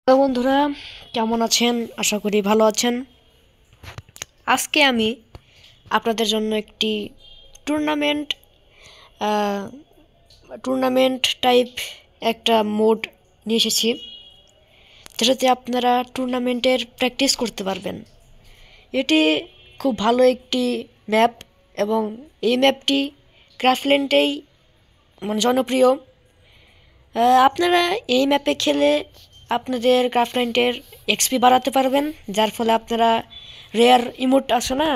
Hello বন্ধুরা, কেমন আছেন? আশা করি ভালো আছেন। আজকে আমি আপনাদের জন্য একটি টুর্নামেন্ট টুর্নামেন্ট টাইপ একটা মোড নিয়ে এসেছি, যেটাতে আপনারা টুর্নামেন্টের প্র্যাকটিস করতে পারবেন। এটি খুব ভালো একটি ম্যাপ এবং এই ম্যাপটি ক্রাফল্যান্ডেই জনপ্রিয়। আপনারা এই ম্যাপে খেলে আপনাদের ক্রাফল্যান্ডের এক্সপি বাড়াতে পারবেন, যার ফলে আপনারা রেয়ার ইমোট আছে না,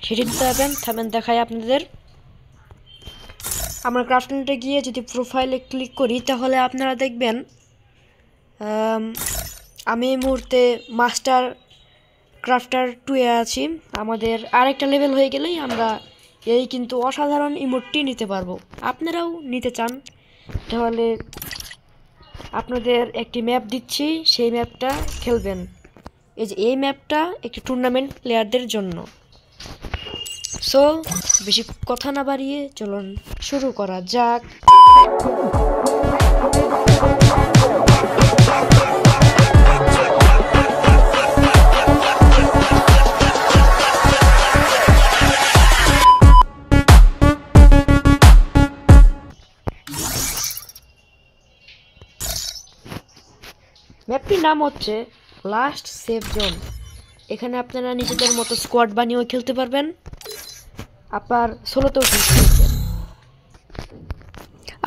সেটি দিতে পারবেন। থামেন দেখাই আপনাদের। আমরা ক্রাফল্যান্ডে গিয়ে যদি প্রোফাইলে ক্লিক করি তাহলে আপনারা দেখবেন আমি এই মুহূর্তে মাস্টার ক্রাফটার 2-এ আছি। আমাদের আরেকটা লেভেল হয়ে গেলেই আমরা এই কিন্তু অসাধারণ ইমোটটি নিতে পারবো। আপনারাও নিতে চান তাহলে আপনাদের একটি ম্যাপ দিচ্ছি, সেই ম্যাপটা খেলবেন। এই ম্যাপটা একটি টুর্নামেন্ট প্লেয়ারদের জন্য। সো বেশি কথা না বাড়িয়ে চলুন শুরু করা যাক। ম্যাপটির নাম হচ্ছে লাস্ট সেভ জোন। এখানে আপনারা নিজেদের মতো স্কোয়াড বানিয়েও খেলতে পারবেন, আবার সোলোতেও খেলতে পারবেন।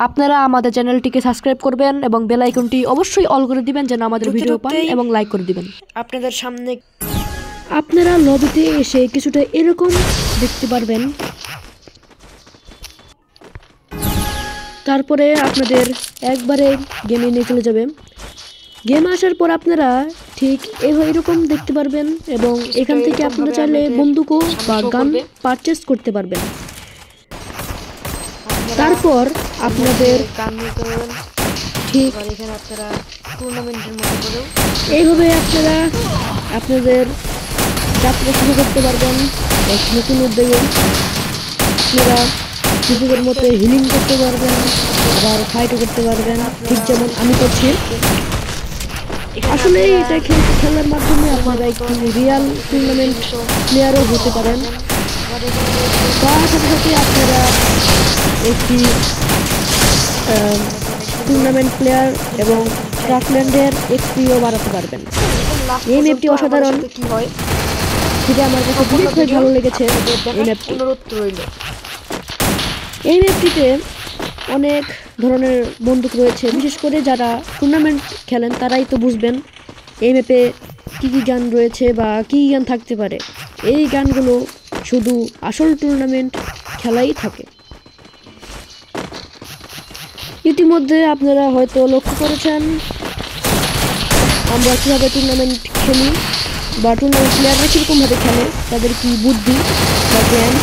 আপনারা আমাদের চ্যানেলটিকে সাবস্ক্রাইব করবেন এবং বেল আইকনটি অবশ্যই অল করে দিবেন যেন আমাদের ভিডিও পান, এবং লাইক করে দিবেন। আপনাদের সামনে আপনারা লবিতে এসে কিছুটা এরকম দেখতে পারবেন। তারপরে আপনাদের একবারে গেমে নিয়ে চলে যাবে। গেম আসার পর আপনারা ঠিক এরকম দেখতে পারবেন, এবং এখান থেকে আপনারা চাইলে বন্দুকও বা গান পারচেস করতে পারবেন। তারপর আপনাদের ঠিক এইভাবে আপনারা আপনাদের যাত্রা শুরু করতে পারবেন এক নতুন উদ্যোগে। আপনারা নিজেদের মতো হিলিং করতে পারবেন, আবার ফাইটও করতে পারবেন, ঠিক যেমন আমি করছি। আসলে এটা খেলার মাধ্যমে আপনারা একটি রিয়াল টুর্নামেন্ট প্লেয়ারও হতে পারেন, তার সাথে সাথে আপনারা একটি টুর্নামেন্ট প্লেয়ার এবং ক্রাফল্যান্ডের এক্সপিও বাড়াতে পারবেন। এই ম্যাপটি অসাধারণ, যেটা আমার কাছে খুবই ভালো লেগেছে। এই ম্যাপটি এই ম্যাপটিতে অনেক ধরনের বন্দুক রয়েছে, বিশেষ করে যারা টুর্নামেন্ট খেলেন তারাই তো বুঝবেন এই ম্যাপে কী কী গান রয়েছে বা কী গান থাকতে পারে। এই গানগুলো শুধু আসল টুর্নামেন্ট খেলাই থাকে। ইতিমধ্যে আপনারা হয়তো লক্ষ্য করেছেন আমরা কীভাবে টুর্নামেন্ট খেলি বা টুর্নামেন্ট প্লেয়াররা কীরকমভাবে খেলে, তাদের কি বুদ্ধি বা জ্ঞান।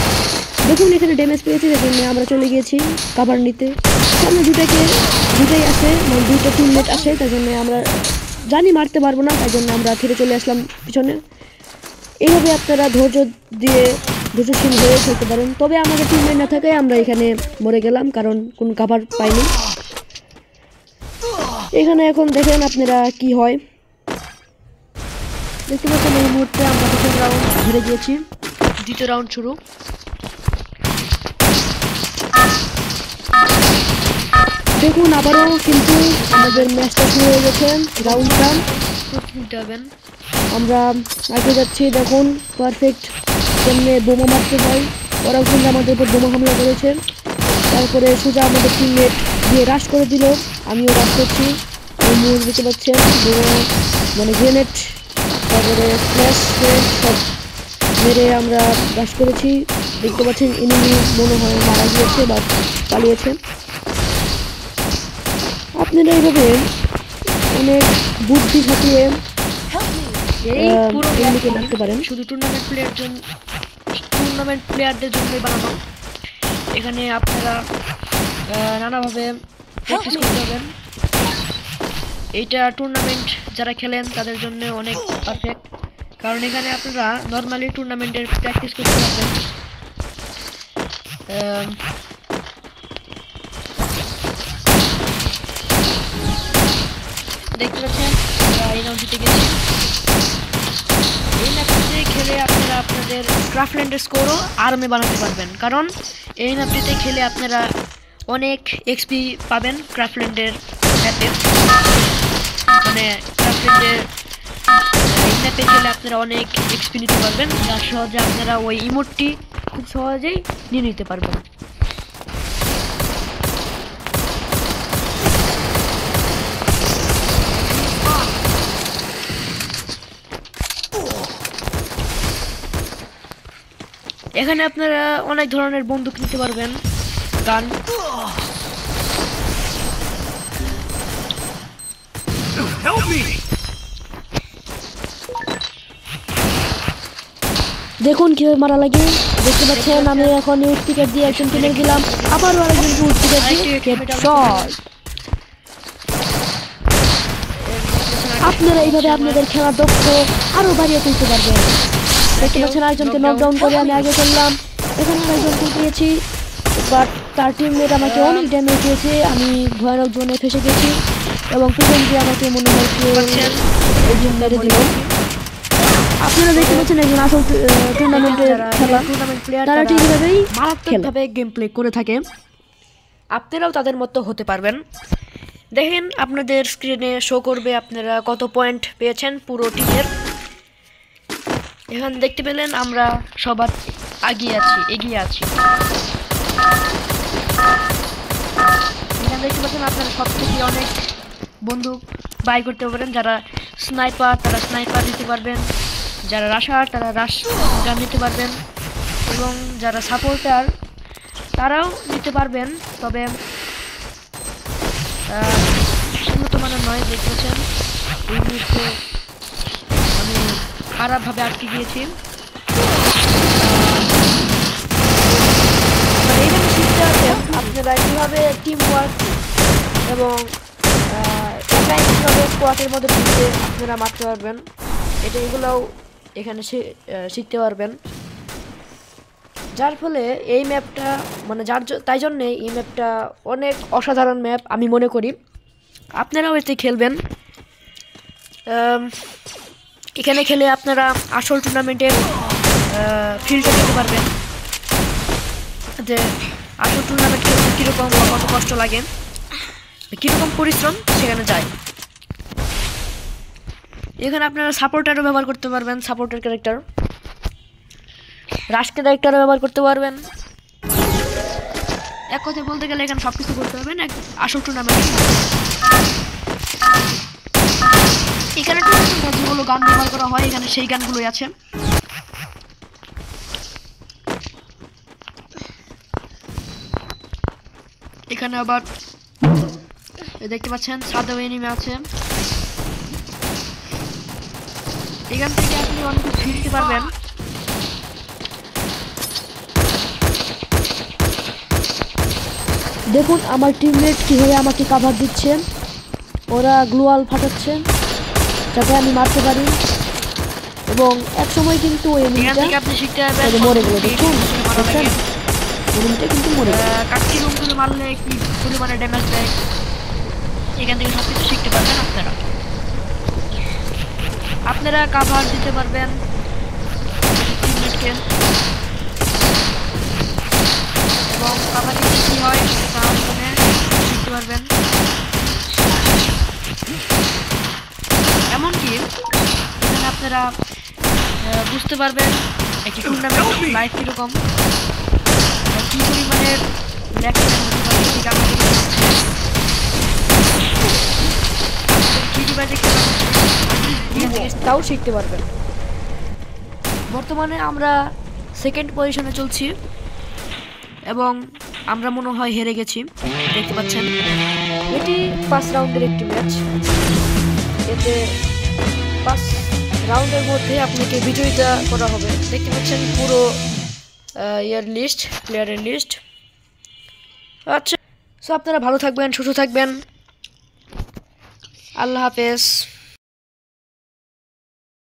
দেখুন এখানে ড্যামেজ পেয়েছি, সেজন্য আমরা চলে গিয়েছি কাভার নিতে। সামনে দুটাই আসে, মানে দুইটা টিমমেট আসে, তাই জন্য আমরা জানি মারতে পারবো না, তাই জন্য আমরা ফিরে চলে আসলাম পিছনে। এইভাবে আপনারা ধৈর্যশীল হয়ে খেলতে পারেন। তবে আমাদের টিমমেট না থাকায় আমরা এখানে মরে গেলাম, কারণ কোনো কাভার পাইনি। এখানে এখন দেখেন আপনারা কি হয়। দেখতে পাচ্ছেন এই মুহূর্তে আমরা প্রথম রাউন্ড হেরে গিয়েছি, দ্বিতীয় রাউন্ড শুরু। দেখুন আবারও কিন্তু আমাদের ম্যাচটা শুরু হয়ে গেছে, রাউন্ডটা নিতে হবেন। আমরা আগে যাচ্ছি, দেখুন পারফেক্ট কেমনে বোমা মারতে হয়। ওরাও কিন্তু আমাদের উপর বোমা হামলা করেছে, তারপরে সোজা আমাদের টিমমেট দিয়ে রাশ করে দিল, আমিও রাশ করছি। এই মুহূর্তে দেখতে পাচ্ছেন বোমা গ্রেনেড, তারপরে ফ্ল্যাশ সব মেরে আমরা রাশ করেছি। দেখতে পাচ্ছেন এনিমি মনে হয় মারা গিয়েছে বা পালিয়েছে। আপনারা এইভাবে অনেক বুদ্ধি খাটিয়ে এনিমিকে মারতে পারেন। শুধু টুর্নামেন্ট প্লেয়ারদের জন্যই বানানো। এখানে আপনারা নানাভাবে প্র্যাকটিস করতে পারবেন। এইটা টুর্নামেন্ট যারা খেলেন তাদের জন্য অনেক পারফেক্ট, কারণ এখানে আপনারা নর্মালি টুর্নামেন্টের প্র্যাকটিস করতে পারবেন। দেখতে পাচ্ছেন এই রাউন্ডটি আপনাদের ক্রাফল্যান্ডের স্কোরও আরামে বানাতে পারবেন, কারণ এই ম্যাপটিতে খেলে আপনারা অনেক এক্সপি পাবেন। ক্রাফল্যান্ডের ম্যাপে মানে ক্রাফল্যান্ডের এই ম্যাপে খেলে আপনারা অনেক এক্সপি নিতে পারবেন, যার সহজে আপনারা ওই ইমোটটি খুব সহজেই নিয়ে নিতে পারবেন। এখানে আপনারা অনেক ধরনের বন্দুক নিতে পারবেন, গান। দেখুন কিভাবে মারা লাগে, দেখতে পাচ্ছেন। আমি এখন উড পিকার দিয়ে একজনকে মেরে দিলাম, আবারও আরেকজনকে উড পিকার দিয়ে হেডশট। আপনারা এইভাবে আপনাদের খেলার দক্ষ আরো বাড়িয়ে তুলতে পারবেন। দেখতে পাচ্ছেন আরেকজনকে নকডাউন করে আমি আগে চললাম। এখানে আরেকজনকে পেয়েছি, বাট তার টিমমেট আমাকে অনেক ড্যামেজ দিয়েছে। আমি ভয়ানক জোনে ফেসে গেছি এবং পিছন দিয়ে আমাকে মনে হয় একজন মেরে দিল। আপনারা দেখতে পাচ্ছেন একজন আসল টুর্নামেন্টের খেলা, তারা ঠিক এইভাবেই মারাত্মকভাবে গেম প্লে করে থাকে। আপনারাও তাদের মতো হতে পারবেন। দেখেন আপনাদের স্ক্রিনে শো করবে আপনারা কত পয়েন্ট পেয়েছেন পুরো টিমের। এখানে দেখতে পেলেন আমরা সবার এগিয়ে আছি। এখানে দেখতে পাচ্ছেন আপনারা সব থেকে অনেক বন্দুক বাই করতে পারেন। যারা স্নাইপার তারা স্নাইপার নিতে পারবেন, যারা রাশার তারা রাশ গান নিতে পারবেন, এবং যারা সাপোর্টার তারাও নিতে পারবেন। তবে উন্নত মানের নয়। দেখতেছেন এই মুহূর্তে আমি খারাপভাবে আটকে গিয়েছি। এইভাবে শিখতে হবে আপনারা কীভাবে টিম ওয়ার্ক এবং একাই কীভাবে স্কোয়াডের মধ্যে ঢুকে আপনারা মারতে পারবেন, এগুলোও এখানে শিখতে পারবেন। যার ফলে এই ম্যাপটা মানে তাই জন্যে এই ম্যাপটা অনেক অসাধারণ ম্যাপ আমি মনে করি। আপনারাও এতে খেলবেন। এখানে খেলে আপনারা আসল টুর্নামেন্টের ফিল্ডে যেতে পারবেন, যে আসল টুর্নামেন্ট খেলতে কীরকম কত কষ্ট লাগে, কীরকম পরিশ্রম সেখানে যায়। এখানে আপনারা সাপোর্টারও ব্যবহার করতে পারবেন, সাপোর্টার ক্যারেক্টার, রাশ ক্যারেক্টারও ব্যবহার করতে পারবেন। এক কথায় বলতে গেলে এখানে সব কিছু করতে পারবেন এক আসল টুর্নামেন্ট। এখানে যেগুলো গান ব্যবহার করা হয় এখানে সেই গানগুলোই আছে। এখানে আবার দেখতে পাচ্ছেন সাদা এনিমে আছে। এখান থেকে আপনি অনেক কিছু শিখতে পারবেন। দেখুন আমার টিমমেট কীভাবে আমাকে কাভার দিচ্ছেন, ওরা গ্লুয়াল ফাটাচ্ছেন যাতে আমি মারতে পারি, এবং এক সময় কিন্তু ওই এনিমিটা মরে গেল। দেখুন এনিমিটা কিন্তু মরে গেল। কাটকি রুমগুলো মারলে কি পরিমাণে ড্যামেজ দেয়, এখান থেকে সব কিছু শিখতে পারবেন। আপনারা কাভার দিতে পারবেন টিমমেটকে, এবং কাভার দিতে কী হয় শিখতে পারবেন। এমনকি এখানে আপনারা বুঝতে পারবেন একটি টুর্নামেন্ট লাইফ কীরকম, কী পরিমাণের তাও শিখতে পারবেন। বর্তমানে আমরা সেকেন্ড পজিশনে চলছি এবং আমরা মনে হয় হেরে গেছি। দেখতে পাচ্ছেন এটি 5 রাউন্ডের একটি ম্যাচ। এতে 5 রাউন্ডের মধ্যে আপনাকে বিজয়িতা করা হবে। দেখতে পাচ্ছেন পুরো প্লেয়ারের লিস্ট। আচ্ছা, সো আপনারা ভালো থাকবেন, সুস্থ থাকবেন। আল্লাহ হাফেজ।